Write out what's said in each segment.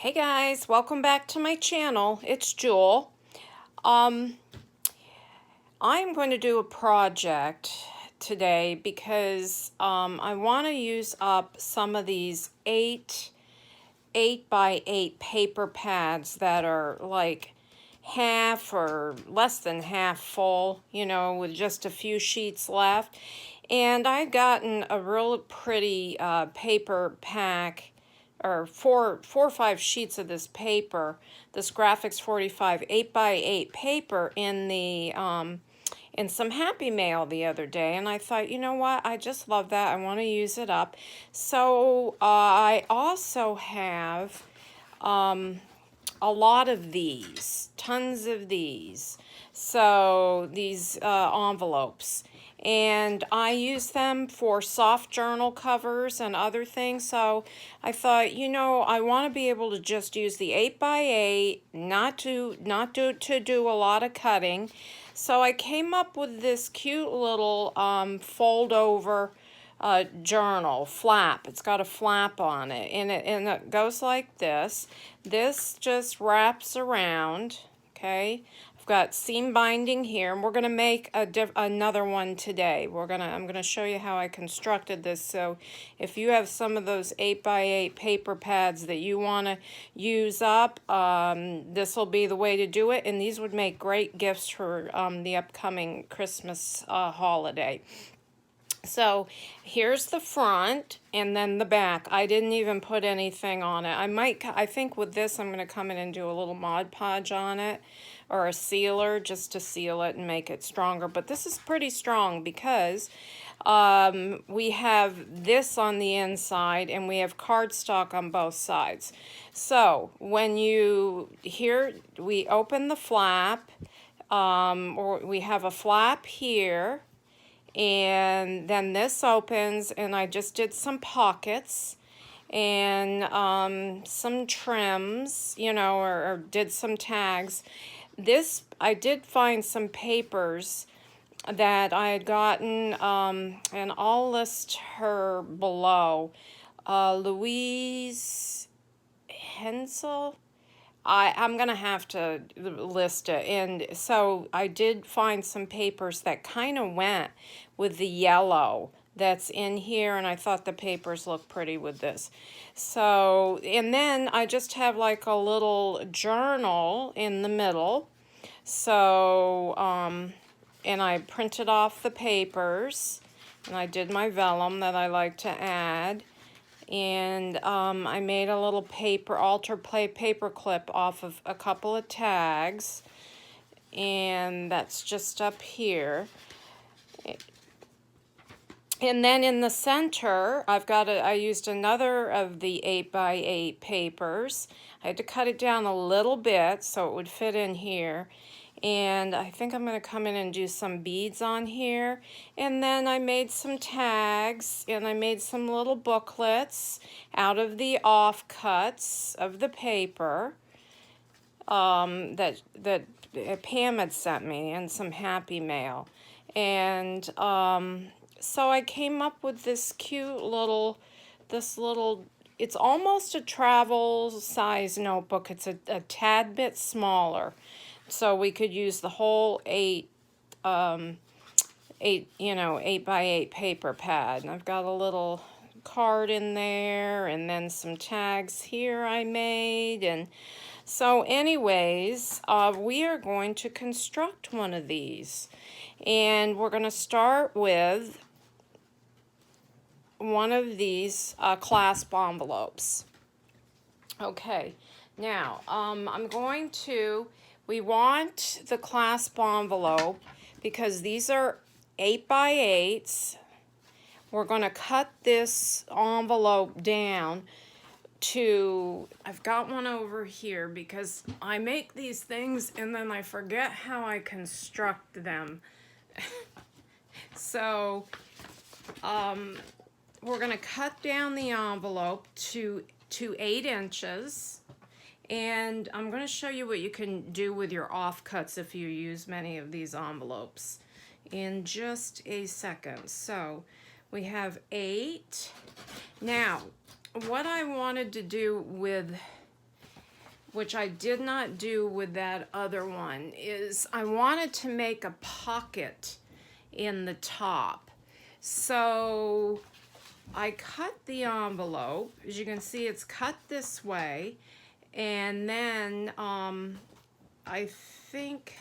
Hey guys, welcome back to my channel. It's Jewel. I'm going to do a project today because I want to use up some of these 8 by 8 paper pads that are like half or less than half full, you know, with just a few sheets left. And I've gotten a real pretty paper pack, or four or five sheets of this paper, this Graphics 45 8 by 8 paper in some Happy Mail the other day, and I thought, you know what, I just love that. I want to use it up. So I also have a lot of these, tons of these. So these envelopes. And I use them for soft journal covers and other things. So I thought, you know, I want to be able to just use the 8 by 8, not to do a lot of cutting. So I came up with this cute little fold over journal flap. It's got a flap on it, and it goes like this. This just wraps around. Okay, I've got seam binding here, and we're gonna make another one today. I'm gonna show you how I constructed this. So if you have some of those 8 by 8 paper pads that you want to use up, this will be the way to do it. And these would make great gifts for the upcoming Christmas holiday. So here's the front and then the back. I didn't even put anything on it. I think with this I'm going to come in and do a little Mod Podge on it, or a sealer, just to seal it and make it stronger. But this is pretty strong because we have this on the inside and we have cardstock on both sides. So when we open the flap, or we have a flap here, and then this opens, and I just did some pockets and some trims, you know, or did some tags. I did find some papers that I had gotten, and I'll list her below. luiseHeinzl. I'm going to have to list it. And so I did find some papers that kind of went with the yellow that's in here, and I thought the papers look pretty with this. So, and then I just have like a little journal in the middle. So, and I printed off the papers, and I did my vellum that I like to add. And I made a little altar play paper clip off of a couple of tags, and that's just up here. And then in the center, I used another of the 8 by 8 papers. I had to cut it down a little bit so it would fit in here. And I think I'm going to come in and do some beads on here. And then I made some tags, and I made some little booklets out of the offcuts of the paper that Pam had sent me, and some Happy Mail. And so I came up with this cute little, it's almost a travel size notebook. It's a tad bit smaller. So we could use the whole 8 by 8 paper pad. And I've got a little card in there, and then some tags here I made. And so anyways, we are going to construct one of these. And we're going to start with one of these clasp envelopes. Okay, now we want the clasp envelope because these are 8 by 8s. We're going to cut this envelope down to, I've got one over here because I make these things and then I forget how I construct them. So we're going to cut down the envelope to 8 inches. And I'm going to show you what you can do with your offcuts if you use many of these envelopes in just a second. So we have 8. Now, what I wanted to do with which I did not do with that other one, is I wanted to make a pocket in the top. So I cut the envelope. As you can see, it's cut this way. And then I think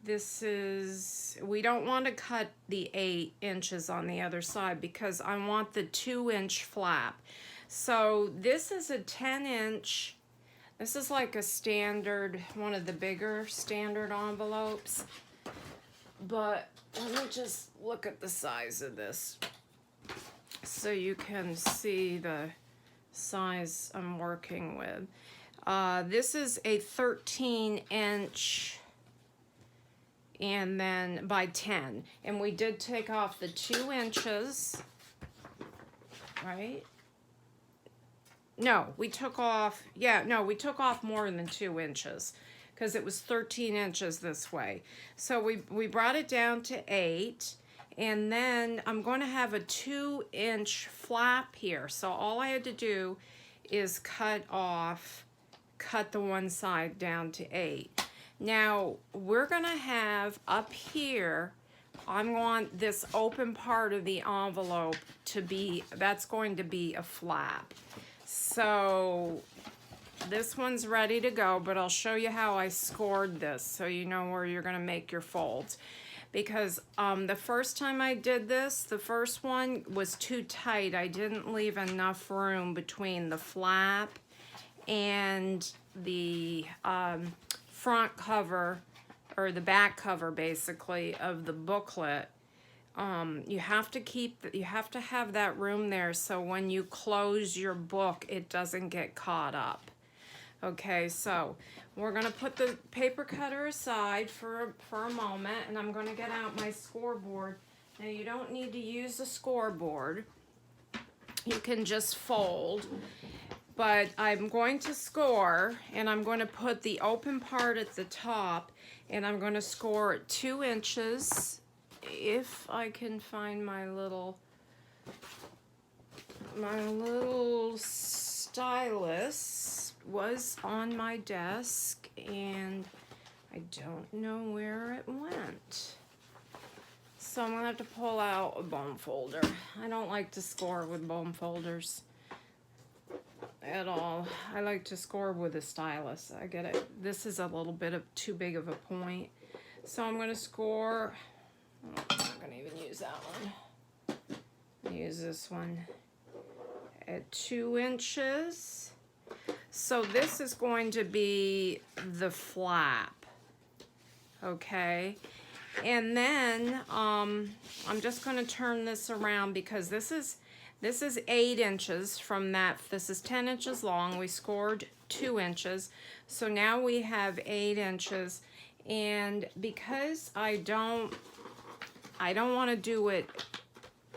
this is, we don't want to cut the 8 inches on the other side because I want the 2-inch flap. So this is a 10-inch. This is like a standard, one of the bigger standard envelopes. But let me just look at the size of this so you can see the size I'm working with. This is a 13-inch and then by 10. And we did take off the 2 inches, right? No, we took off, yeah, no, we took off more than 2 inches because it was 13 inches this way. So we brought it down to 8, and then I'm going to have a 2-inch flap here. So all I had to do is cut the one side down to 8. Now we're going to have up here, I want this open part of the envelope to be, that's going to be a flap. So this one's ready to go, but I'll show you how I scored this so you know where you're going to make your folds. Because the first time I did this, the first one was too tight. I didn't leave enough room between the flap and the front cover, or the back cover basically, of the booklet. You have to have that room there so when you close your book it doesn't get caught up. Okay, so we're gonna put the paper cutter aside for a moment, and I'm gonna get out my scoreboard. Now you don't need to use the scoreboard, you can just fold, but I'm going to score, and I'm going to put the open part at the top, and I'm going to score at 2 inches. If I can find my little stylus was on my desk, and I don't know where it went. So I'm gonna have to pull out a bone folder. I don't like to score with bone folders at all. I like to score with a stylus. I get it. This is a little bit of too big of a point. So I'm gonna score. I'm not gonna even use that one. I'll use this one at 2 inches. So this is going to be the flap, okay? And then I'm just going to turn this around because this is 8 inches from that. This is 10 inches long. We scored 2 inches. So now we have 8 inches. And because I don't want to do it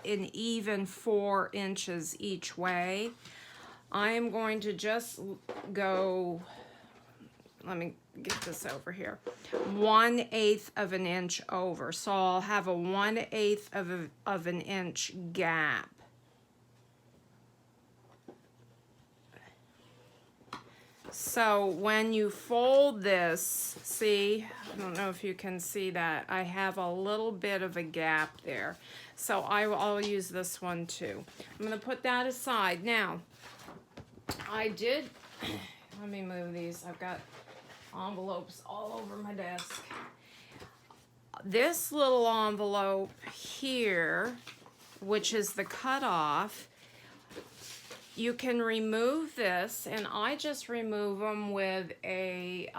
in even 4 inches each way, I am going to just go, let me get this over here, 1/8 of an inch over. So I'll have a 1/8 of an inch gap. So when you fold this, see, I don't know if you can see that, I have a little bit of a gap there. So I'll use this one too. I'm going to put that aside. Now, let me move these. I've got envelopes all over my desk. This little envelope here, which is the cutoff, you can remove this, and I just remove them with a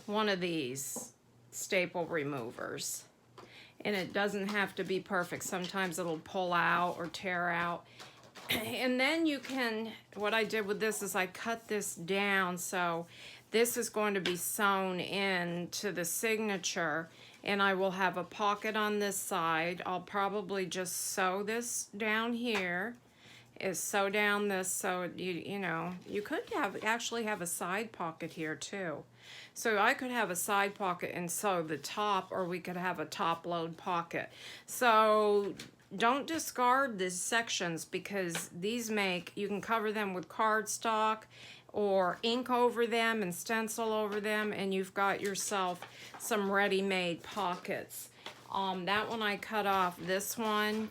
one of these staple removers. And it doesn't have to be perfect. Sometimes it'll pull out or tear out. And then you can, what I did with this is I cut this down, so this is going to be sewn in to the signature, and I will have a pocket on this side. I'll probably just sew this down here, sew down this, so you know, you could actually have a side pocket here too. So I could have a side pocket and sew the top, or we could have a top load pocket. So don't discard these sections, because these you can cover them with cardstock or ink over them and stencil over them, and you've got yourself some ready-made pockets. That one I cut off this one,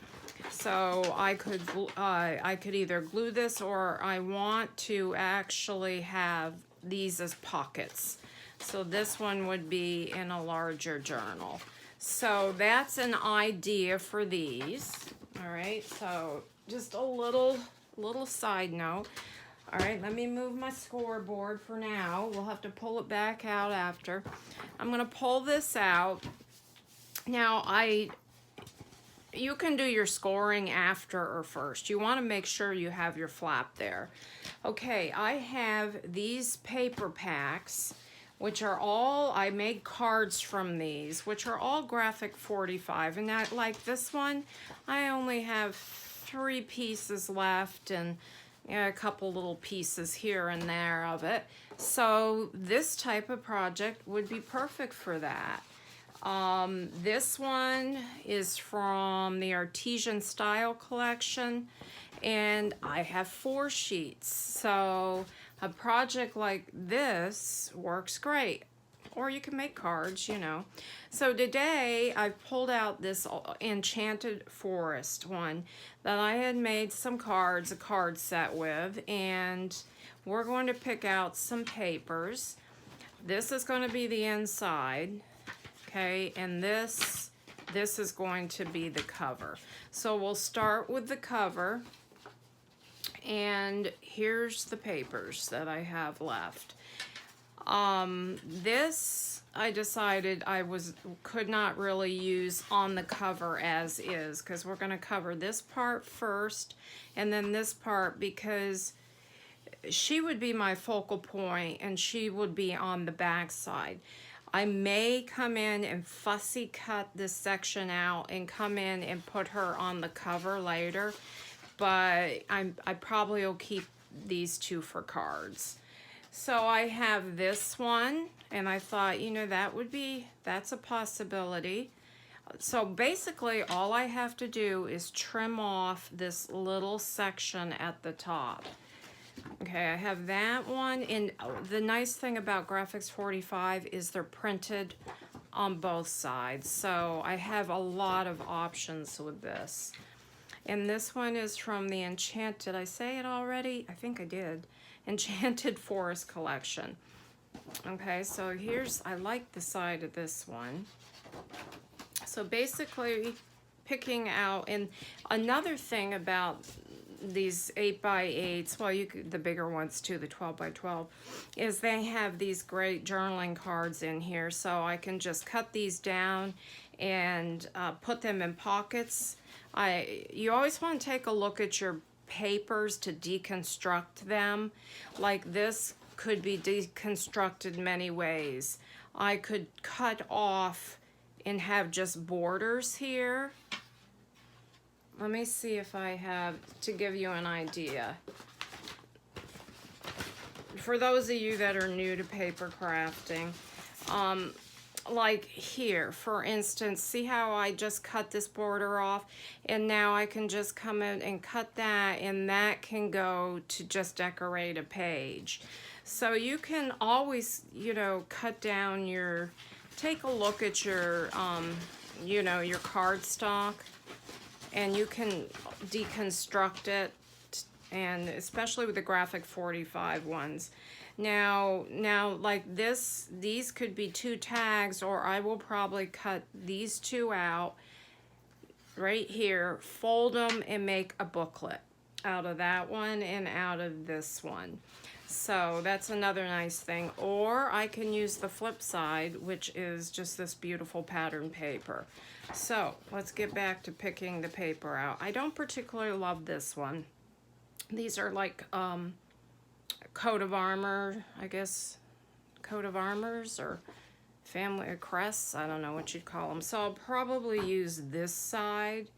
so I could either glue this, or I want to actually have these as pockets. So this one would be in a larger journal. So that's an idea for these. All right, so just a little side note. All right, let me move my scoreboard for now. We'll have to pull it back out after. I'm gonna pull this out. Now, you can do your scoring after or first. You wanna make sure you have your flap there. Okay, I have these paper packs, which are all, I made cards from these, which are all graphic 45. And that, like this one, I only have 3 pieces left, and a couple little pieces here and there of it. So this type of project would be perfect for that. This one is from the Artesian Style collection, and I have 4 sheets. So a project like this works great. Or you can make cards, you know. So today I pulled out this Enchanted Forest one that I had made some cards, a card set with, and we're going to pick out some papers. This is going to be the inside, okay, and this is going to be the cover. So we'll start with the cover, and here's the papers that I have left. This I decided could not really use on the cover as is, because we're going to cover this part first and then this part, because she would be my focal point and she would be on the back side. I may come in and fussy cut this section out and come in and put her on the cover later, but I probably will keep these 2 for cards. So I have this one, and I thought, you know, that's a possibility. So basically all I have to do is trim off this little section at the top. Okay, I have that one, and the nice thing about Graphics 45 is they're printed on both sides, so I have a lot of options with this. And this one is from the Enchanted, did I say it already? I think I did. Enchanted Forest collection. Okay, so I like the side of this one. So basically picking out, and another thing about these 8x8s, well, the bigger ones too, the 12x12, is they have these great journaling cards in here, so I can just cut these down and put them in pockets. You always want to take a look at your papers to deconstruct them. Like this could be deconstructed many ways. I could cut off and have just borders here. Let me see if I have, to give you an idea. For those of you that are new to paper crafting, like here, for instance, see how I just cut this border off, and now I can just come in and cut that, and that can go to just decorate a page. So you can always, you know, cut down take a look at your, you know, your cardstock, and you can deconstruct it, and especially with the graphic 45 ones. Now like these could be 2 tags, or I will probably cut these 2 out right here, fold them, and make a booklet out of that one and out of this one. So that's another nice thing. Or I can use the flip side, which is just this beautiful pattern paper. So let's get back to picking the paper out. I don't particularly love this one. These are like coat of armor, I guess, coat of armors, or family of crests, I don't know what you'd call them. So I'll probably use this side,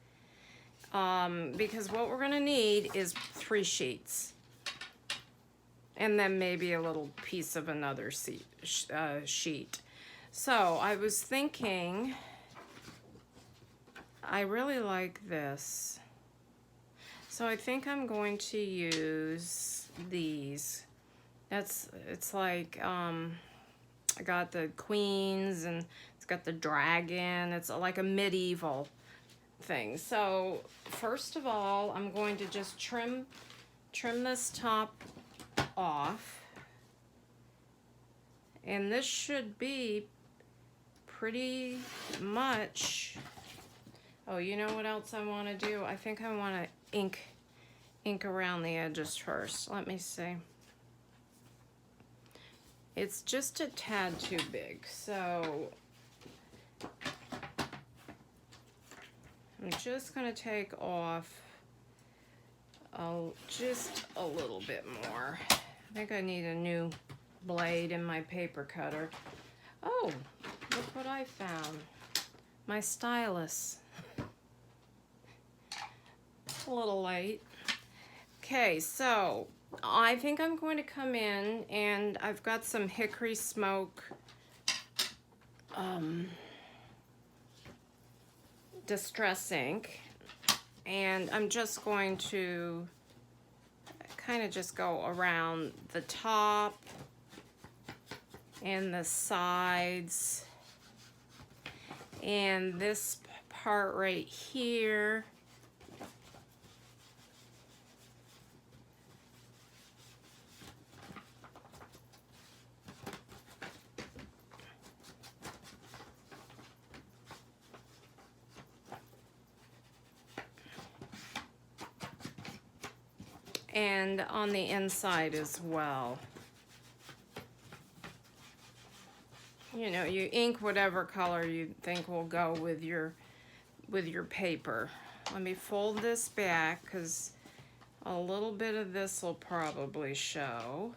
because what we're gonna need is 3 sheets, and then maybe a little piece of another sheet. So I was thinking I really like this. So I think I'm going to use these. It's like, I got the queens and it's got the dragon. It's like a medieval thing. So first of all, I'm going to just trim this top off. And this should be pretty much, oh, you know what else I want to do? I think I want to ink around the edges first. Let me see. It's just a tad too big, so I'm just going to take off just a little bit more. I think I need a new blade in my paper cutter. Oh, look what I found. My stylus. A little late. Okay, so I think I'm going to come in and I've got some hickory smoke distress ink, and I'm just going to kind of just go around the top and the sides and this part right here. And on the inside as well. You know, you ink whatever color you think will go with your paper. Let me fold this back because a little bit of this will probably show.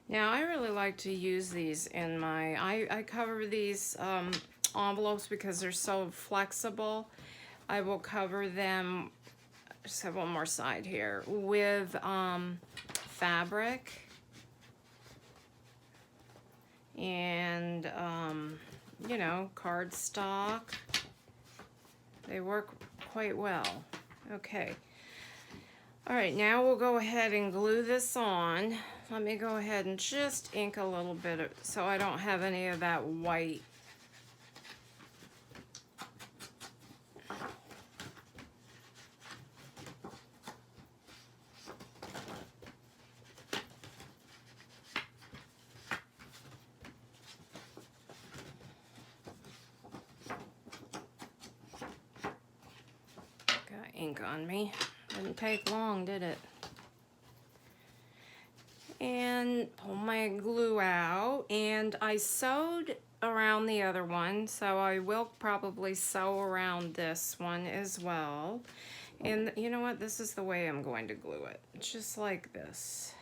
Now, I really like to use these in my, I cover these envelopes because they're so flexible. I will cover them, just have one more side here, with fabric and, you know, cardstock. They work quite well. Okay. All right, now we'll go ahead and glue this on. Let me go ahead and just ink a little bit so I don't have any of that white. Got ink on me. Didn't take long, did it? And pull my glue out, and I sewed around the other one, so I will probably sew around this one as well. And you know what? This is the way I'm going to glue it. Just like this.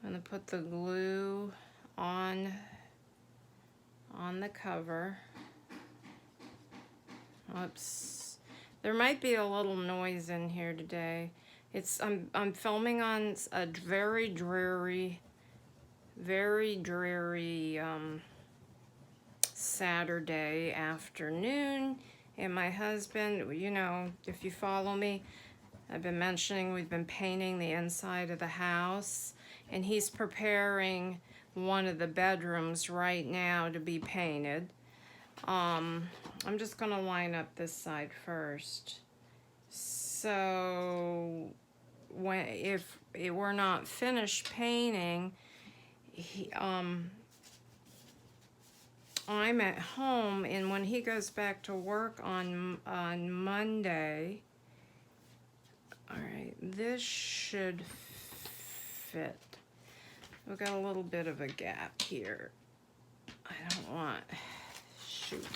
I'm going to put the glue on the cover. Oops. There might be a little noise in here today. I'm filming on a very dreary Saturday afternoon, and my husband, you know, if you follow me, I've been mentioning we've been painting the inside of the house, and he's preparing one of the bedrooms right now to be painted. I'm just gonna line up this side first. So if it were not finished painting, I'm at home, and when he goes back to work on Monday, all right, this should fit. We've got a little bit of a gap here. I don't want, shoot.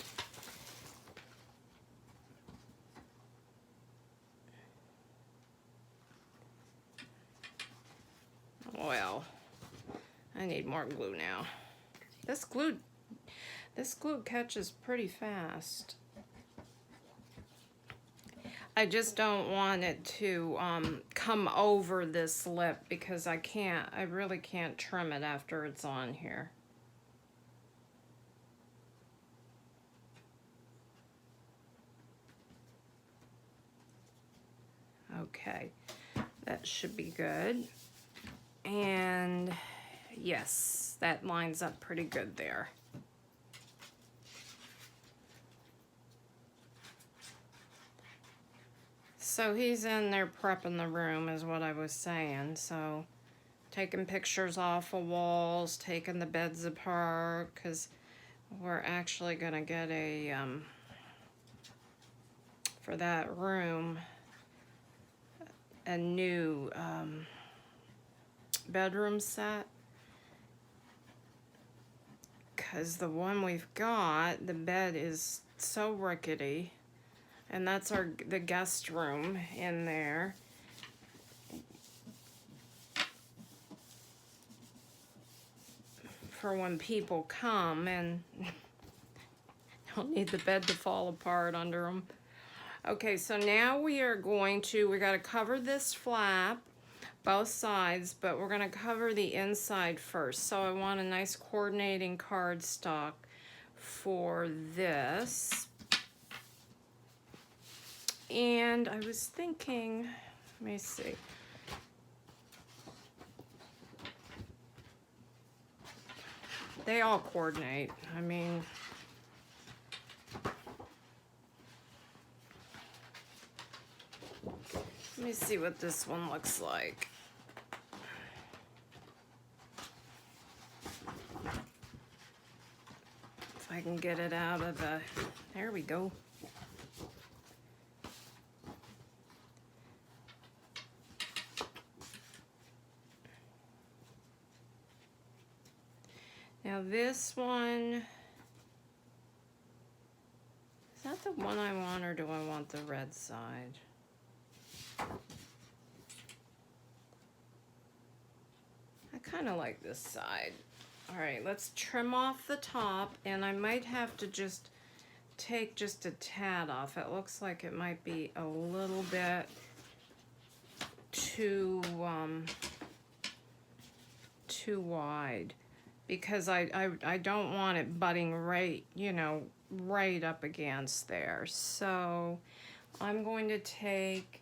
Well, I need more glue now. This glue This glue catches pretty fast. I just don't want it to come over this lip because I really can't trim it after it's on here. Okay, that should be good. And yes, that lines up pretty good there. So he's in there prepping the room is what I was saying. So taking pictures off of walls, taking the beds apart, because we're actually gonna get a, for that room, a new bedroom set. Because the one we've got, the bed is so rickety. And that's the guest room in there. For when people come and don't need the bed to fall apart under them. Okay, so now we gotta cover this flap, both sides, but we're gonna cover the inside first. So I want a nice coordinating cardstock for this. And I was thinking, let me see. They all coordinate. I mean, let me see what this one looks like. If I can get it out of the, there we go. Now this one, is that the one I want, or do I want the red side? I kind of like this side. All right, let's trim off the top, and I might have to just take just a tad off. It looks like it might be a little bit too wide, because I don't want it butting right, you know, right up against there. So I'm going to take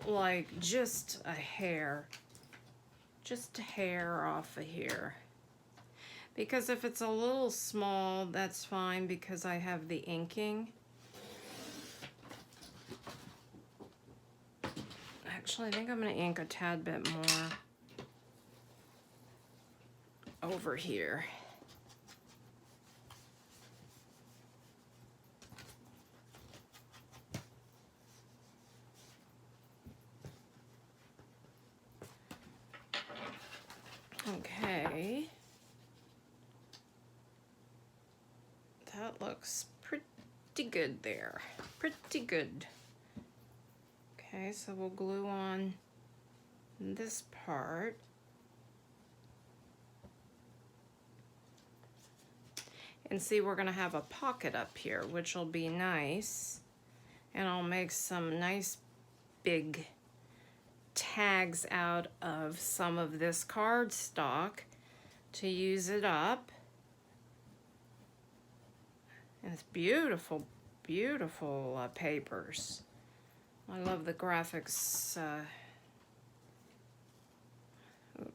like just a hair off of here. Because if it's a little small, that's fine, because I have the inking. Actually, I think I'm going to ink a tad bit more over here. Okay. That looks pretty good there. Pretty good. Okay, so we'll glue on this part. And see, we're gonna have a pocket up here, which will be nice. And I'll make some nice big tags out of some of this cardstock to use it up. And it's beautiful, beautiful papers. I love the graphics,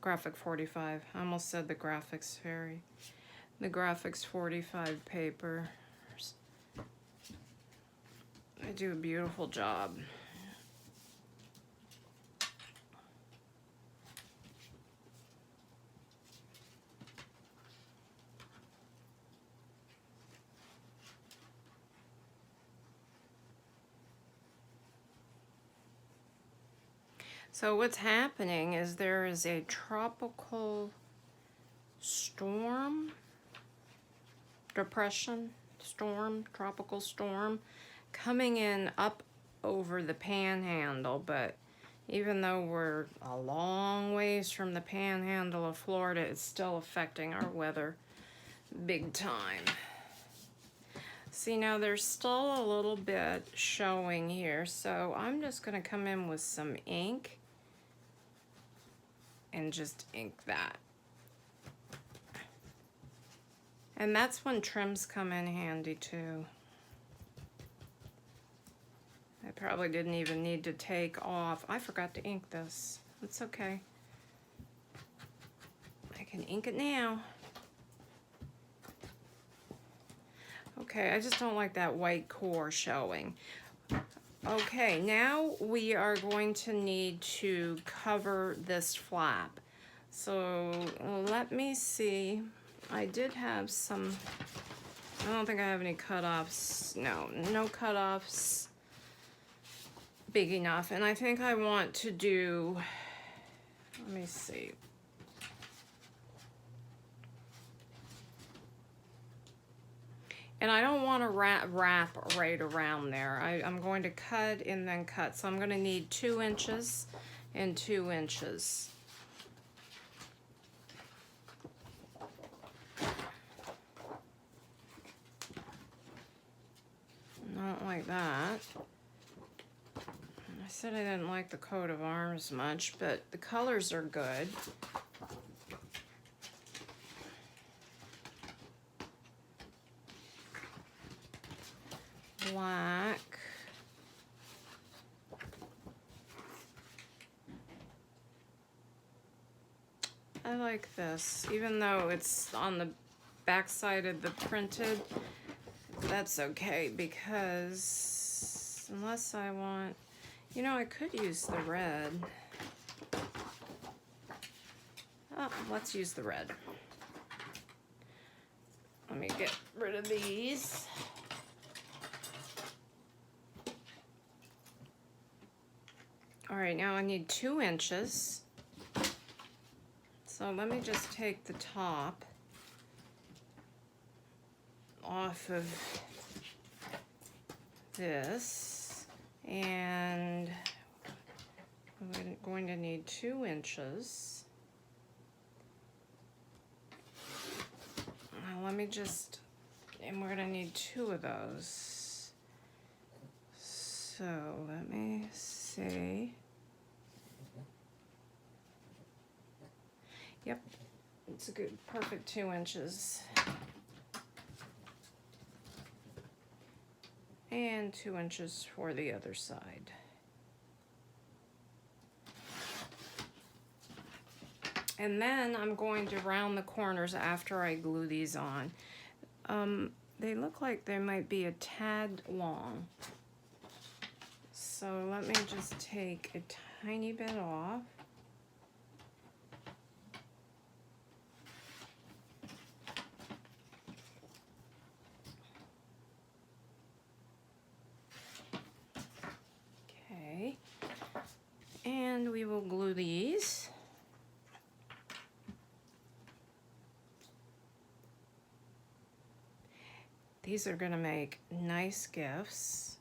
graphic 45. I almost said the graphics fairy. The graphics 45 papers. They do a beautiful job. So what's happening is there is a tropical storm, tropical storm coming in up over the panhandle, but even though we're a long ways from the panhandle of Florida, it's still affecting our weather big time. See, now there's still a little bit showing here, so I'm just going to come in with some ink and just ink that. And that's when trims come in handy too. I probably didn't even need to take off. I forgot to ink this. It's okay. I can ink it now. Okay, I just don't like that white core showing. Okay, now we are going to need to cover this flap. So let me see. I did have some, I don't think I have any cutoffs. No, no cutoffs big enough. And I think I want to do, let me see. And I don't want to wrap right around there. I'm going to cut and then cut. So I'm going to need 2 inches and 2 inches. Not like that. I said I didn't like the coat of arms much, but the colors are good. Black. I like this, even though it's on the back side of the printed. That's okay, because unless I want, you know, I could use the red. Oh, let's use the red. Let me get rid of these. All right, now I need 2 inches. So let me just take the top off of this, and I'm going to need 2 inches. Now let me just, and we're gonna need 2 of those. So let me see. Yep, it's a good, perfect 2 inches. And 2 inches for the other side. And then I'm going to round the corners after I glue these on. They look like they might be a tad long. So let me just take a tiny bit off. Okay, and we will glue these. These are going to make nice gifts.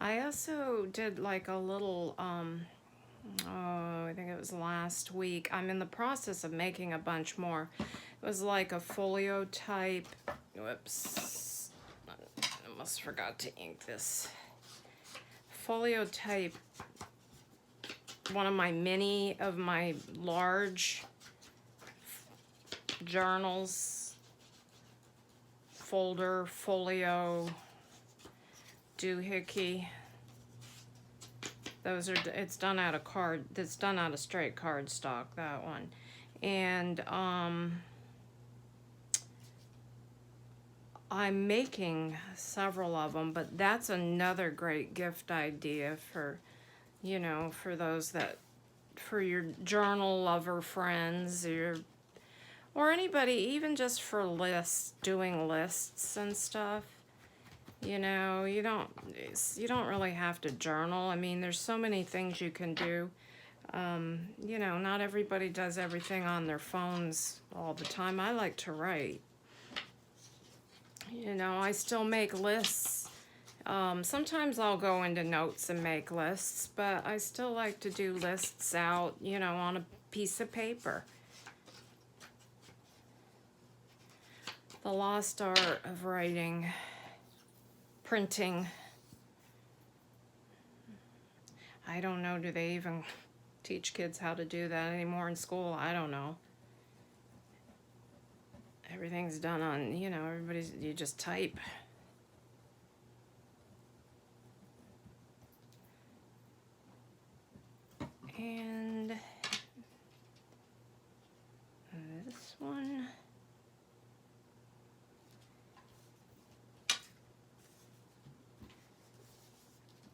I also did like a little, I think it was last week. I'm in the process of making a bunch more. It was like a folio type, whoops, I almost forgot to ink this. Folio type, one of my my large journals, folder, folio, doohickey. Those are, it's done out of card, it's done out of straight cardstock, that one. And I'm making several of them, but that's another great gift idea for, you know, for those that, for your journal lover friends, or anybody, even just for lists, doing lists and stuff. You know, you don't really have to journal. I mean, there's so many things you can do. You know, not everybody does everything on their phones all the time. I like to write. You know, I still make lists. Sometimes I'll go into notes and make lists, but I still like to do lists out, you know, on a piece of paper. The lost art of writing, printing. I don't know, do they even teach kids how to do that anymore in school? I don't know. Everything's done on, you know, you just type. And this one.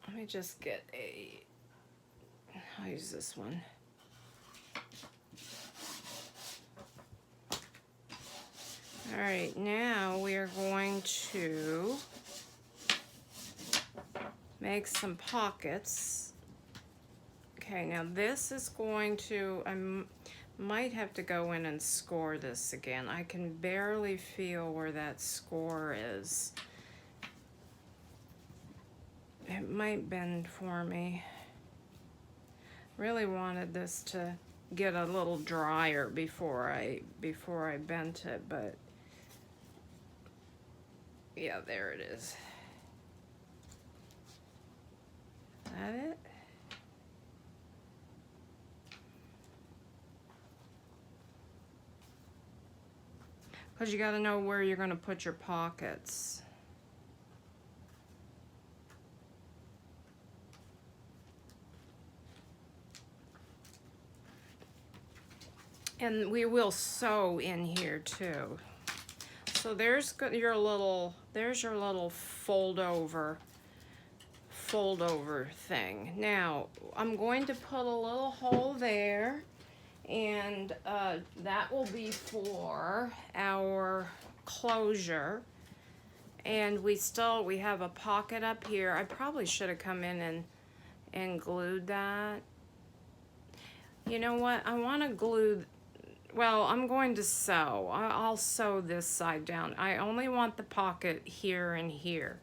Let me just get I'll use this one. All right, now we are going to make some pockets. Okay, now this is going to, might have to go in and score this again. I can barely feel where that score is. It might bend for me. Really wanted this to get a little drier before I bent it, but yeah, there it is. Is that it? Because you got to know where you're going to put your pockets. And we will sew in here too. So there's your little fold over thing. Now I'm going to put a little hole there, and that will be for our closure. And we have a pocket up here. I probably should have come in and glued that. You know what? I want to glue. Well, I'm going to sew. I'll sew this side down. I only want the pocket here and here.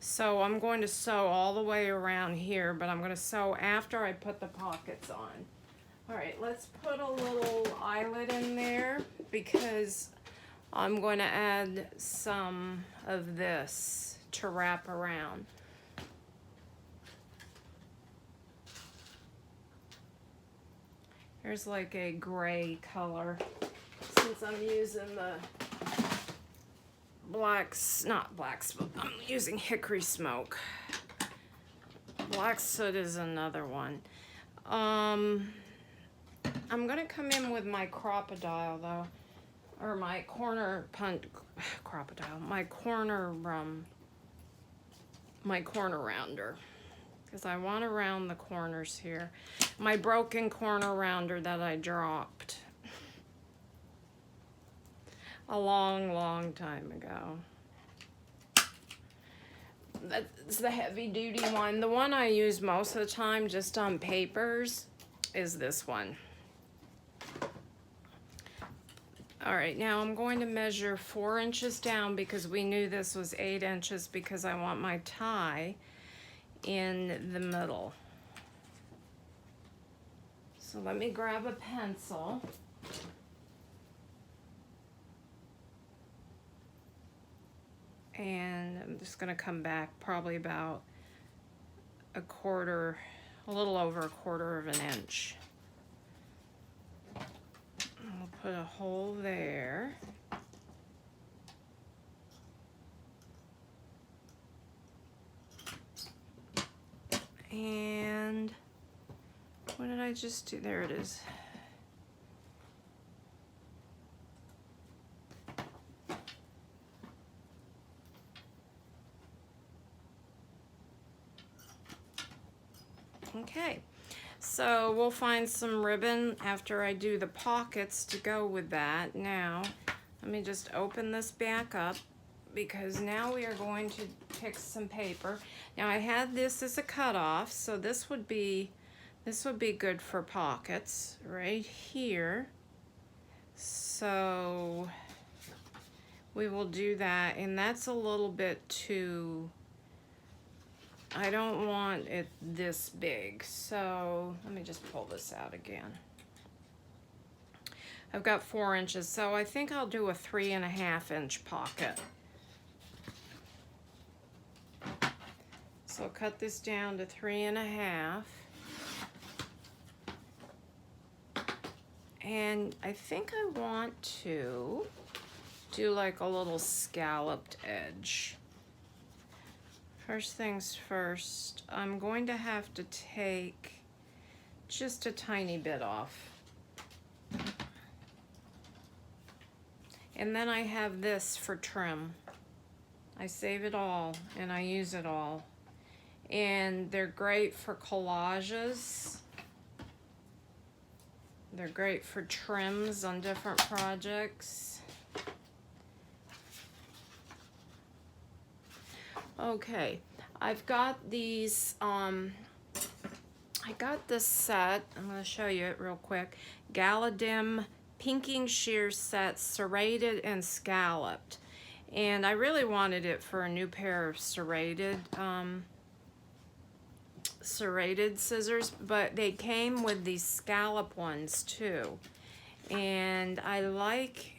So I'm going to sew all the way around here, but I'm going to sew after I put the pockets on. All right, let's put a little eyelet in there because I'm going to add some of this to wrap around. There's like a gray color since I'm using the not black smoke, I'm using hickory smoke. Black soot is another one. I'm gonna come in with my crocodile though, or my corner rounder. Because I want to round the corners here. My broken corner rounder that I dropped a long time ago. That's the heavy duty one. The one I use most of the time just on papers is this one. All right, now I'm going to measure 4 inches down because we knew this was 8 inches because I want my tie in the middle. So let me grab a pencil. And I'm just going to come back probably about a little over a quarter of an inch. I'll put a hole there. And what did I just do? There it is. Okay, so we'll find some ribbon after I do the pockets to go with that. Now, let me just open this back up because now we are going to pick some paper. Now I had this as a cutoff, so this would be good for pockets right here. So we will do that, and that's a little bit too, I don't want it this big, so let me just pull this out again. I've got 4 inches, so I think I'll do a 3.5 inch pocket. So I'll cut this down to 3.5. And I think I want to do like a little scalloped edge. First things first, I'm going to have to take just a tiny bit off. And then I have this for trim. I save it all and I use it all. And they're great for collages. They're great for trims on different projects. Okay, I've got these, I got this set, I'm going to show you it real quick. Galadim Pinking Shear Set, serrated and scalloped. And I really wanted it for a new pair of serrated scissors, but they came with these scallop ones too. And I like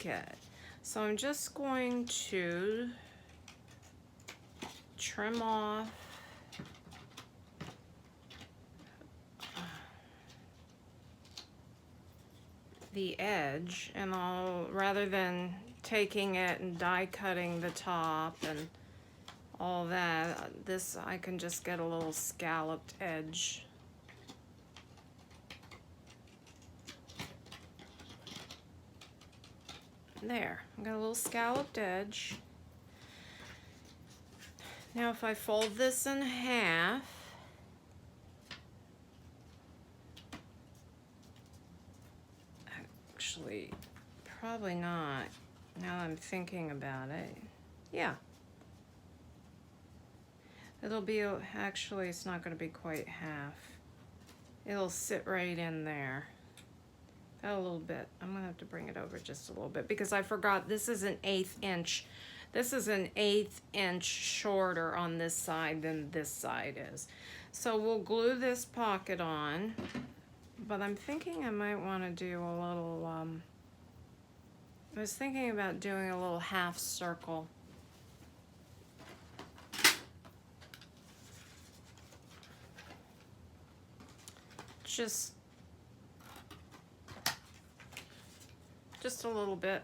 it. So I'm just going to trim off the edge, and I'll, rather than taking it and die cutting the top and all that, this I can just get a little scalloped edge. There, I've got a little scalloped edge. Now if I fold this in half, actually, probably not, now I'm thinking about it. Yeah. It'll be, actually it's not going to be quite half. It'll sit right in there. Got a little bit. I'm going to have to bring it over just a little bit because I forgot this is an 1/8 inch. This is an 1/8 inch shorter on this side than this side is. So we'll glue this pocket on, but I'm thinking I might want to do a little, I was thinking about doing a little half circle. Just a little bit.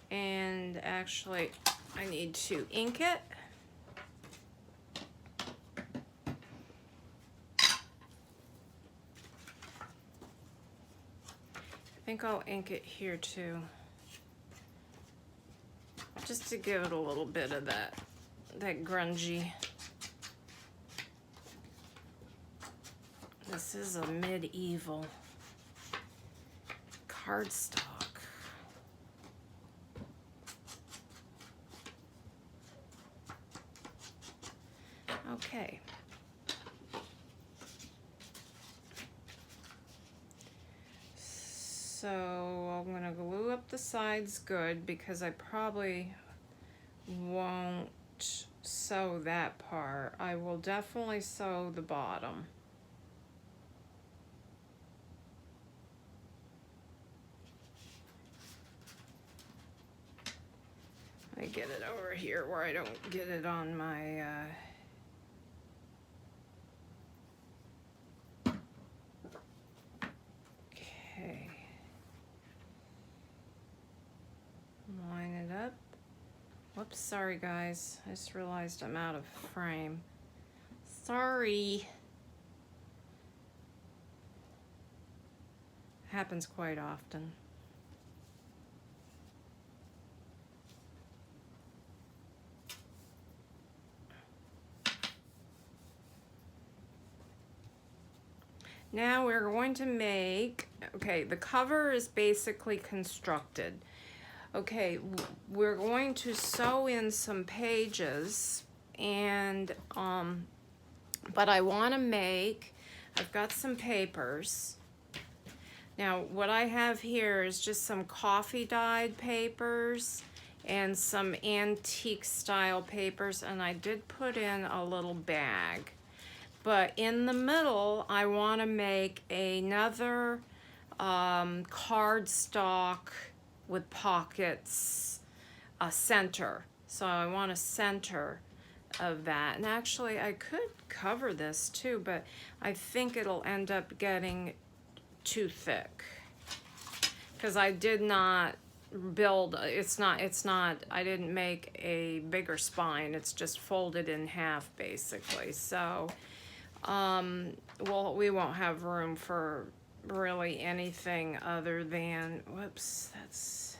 And actually, I need to ink it. I think I'll ink it here too. Just to give it a little bit of that grungy. This is a medieval cardstock. Okay. So I'm going to glue up the sides good because I probably won't sew that part. I will definitely sew the bottom. I get it over here where I don't get it on my okay. Line it up. Whoops, sorry guys. I just realized I'm out of frame. Sorry. Happens quite often. Now we're going to make, okay, the cover is basically constructed. Okay, we're going to sew in some pages, and but I want to make, I've got some papers. Now what I have here is just some coffee dyed papers and some antique style papers, and I did put in a little bag. But in the middle, I want to make another cardstock with pockets, a center. So I want a center of that. And actually I could cover this too, but I think it'll end up getting too thick because I did not build, it's not, I didn't make a bigger spine. It's just folded in half basically. So, well, we won't have room for really anything other than, whoops, that's,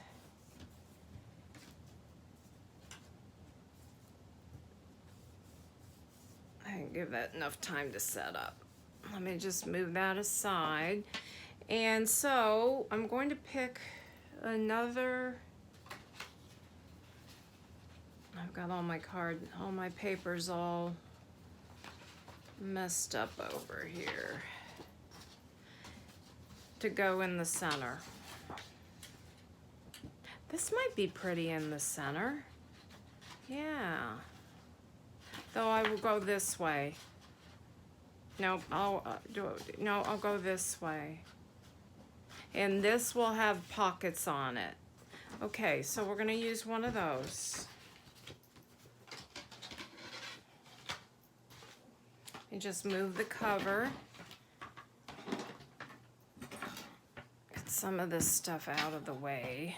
I didn't give that enough time to set up. Let me just move that aside. And so I'm going to pick another, I've got all my papers all messed up over here, to go in the center. This might be pretty in the center. Yeah. Though I will go this way. Nope, I'll go this way. And this will have pockets on it. Okay, so we're gonna use one of those. And just move the cover. Get some of this stuff out of the way.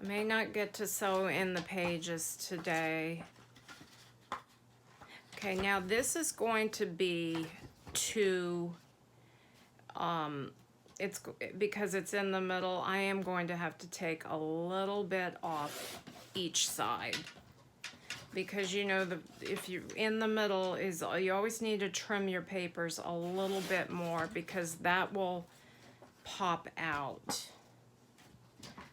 I may not get to sew in the pages today. Okay, now this is going to be two, because it's in the middle, I am going to have to take a little bit off each side. Because you know, if you're in the middle, you always need to trim your papers a little bit more because that will pop out.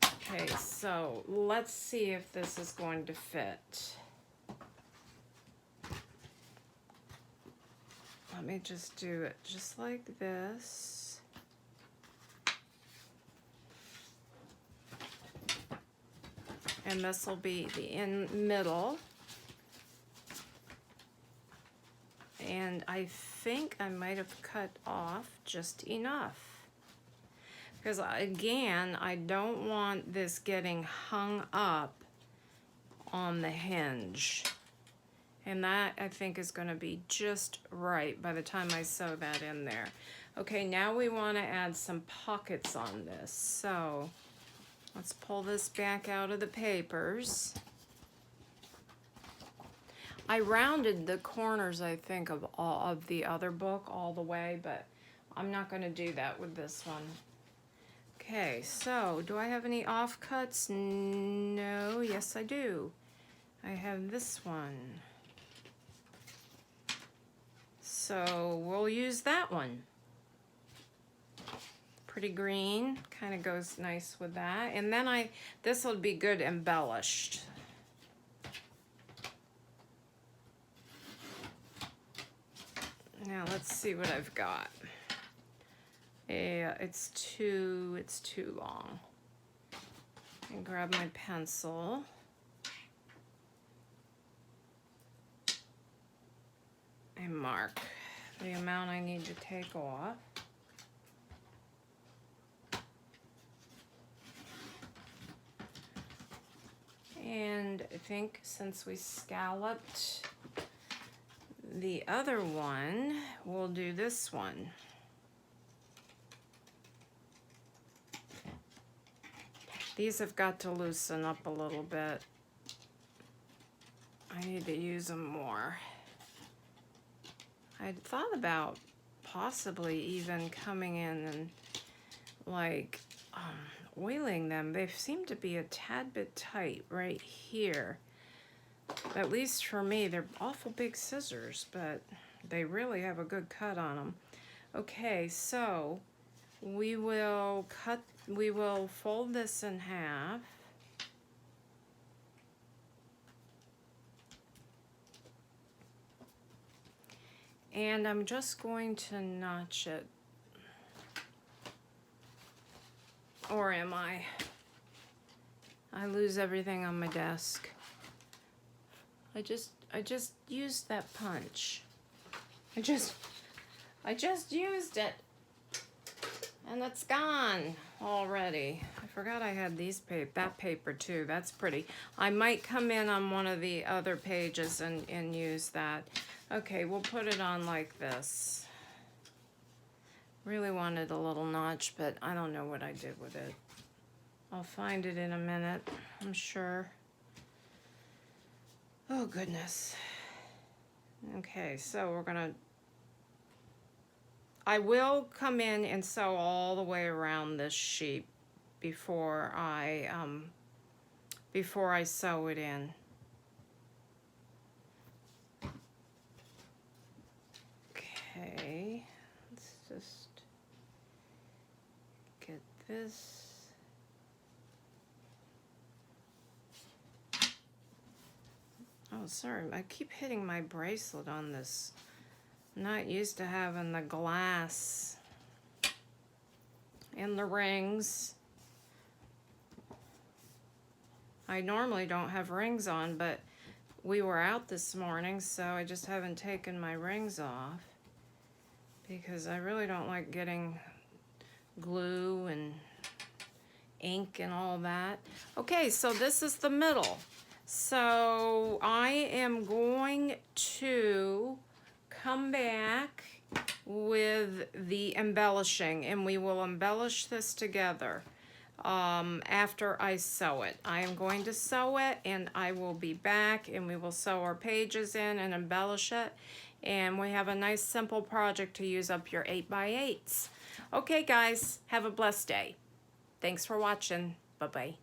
Okay, so let's see if this is going to fit. Let me just do it just like this. And this will be the middle. And I think I might have cut off just enough. Because again, I don't want this getting hung up on the hinge. And that, I think, is going to be just right by the time I sew that in there. Okay, now we want to add some pockets on this. So let's pull this back out of the papers. I rounded the corners, I think, of all of the other book all the way, but I'm not going to do that with this one. Okay, so do I have any offcuts? No, yes I do. I have this one. So we'll use that one. Pretty green, kind of goes nice with that. And then this will be good embellished. Now let's see what I've got. Yeah, it's too long. And grab my pencil. And mark the amount I need to take off. And I think since we scalloped the other one, we'll do this one. These have got to loosen up a little bit. I need to use them more. I'd thought about possibly even coming in and like oiling them. They seem to be a tad bit tight right here. At least for me, they're awful big scissors, but they really have a good cut on them. Okay, so we will fold this in half. And I'm just going to notch it. Or am I? I lose everything on my desk. I just used that punch. I just used it. And it's gone already. I forgot I had that paper too. That's pretty. I might come in on one of the other pages and use that. Okay, we'll put it on like this. Really wanted a little notch, but I don't know what I did with it. I'll find it in a minute, I'm sure. Oh goodness. Okay, so we're gonna, I will come in and sew all the way around this sheet before I sew it in. Okay, let's just get this. Oh, sorry, I keep hitting my bracelet on this. I'm not used to having the glass and the rings. I normally don't have rings on, but we were out this morning, so I just haven't taken my rings off because I really don't like getting glue and ink and all that. Okay, so this is the middle. So I am going to come back with the embellishing, and we will embellish this together after I sew it. I am going to sew it, and I will be back, and we will sew our pages in and embellish it, and we have a nice simple project to use up your 8x8s. Okay guys, have a blessed day. Thanks for watching. Bye-bye.